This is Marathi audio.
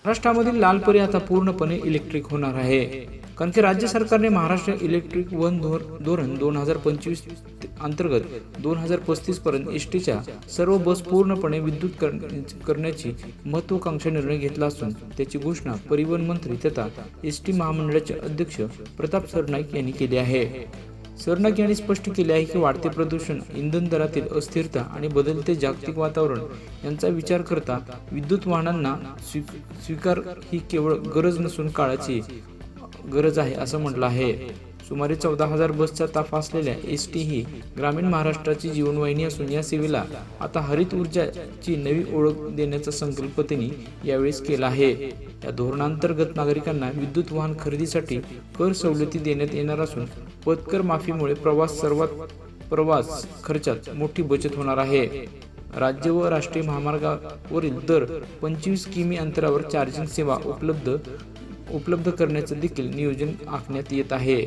महाराष्ट्रामधील लालपरी आता पूर्णपणे इलेक्ट्रिक होणार आहे, कारण की राज्य सरकारने महाराष्ट्र इलेक्ट्रिक वन धोरण 2025 अंतर्गत 2035 पर्यंत एसटीच्या सर्व बस पूर्णपणे विद्युत करण्याची महत्त्वाकांक्षी निर्णय घेतला असून त्याची घोषणा परिवहन मंत्री तथा एसटी महामंडळाचे अध्यक्ष प्रताप सरनाईक यांनी केली आहे। सरनाईक यांनी स्पष्ट केले आहे की वाढते प्रदूषण, इंधन दरातील अस्थिरता आणि बदलते जागतिक वातावरण यांचा विचार करता विद्युत वाहनांना स्वीकार ही केवळ गरज नसून काळाची गरज आहे असं म्हटलं आहे। सुमारे 14,000 बसचा ताफा असलेल्या एसटी ही ग्रामीण महाराष्ट्राची जीवनवाहिनी असून या सेवेला आता हरित ऊर्जाची नवी ओळख देण्याचा संकल्प त्यांनी यावेळेस केला आहे। या धोरणांतर्गत नागरिकांना विद्युत वाहन खरेदीसाठी कर सवलती देण्यात येणार असून पथकर माफीमुळे प्रवास खर्चात मोठी बचत होणार आहे। राज्य व राष्ट्रीय महामार्गावरील दर 25 किमी अंतरावर चार्जिंग सेवा उपलब्ध करण्याचे देखील नियोजन आखण्यात येत आहे।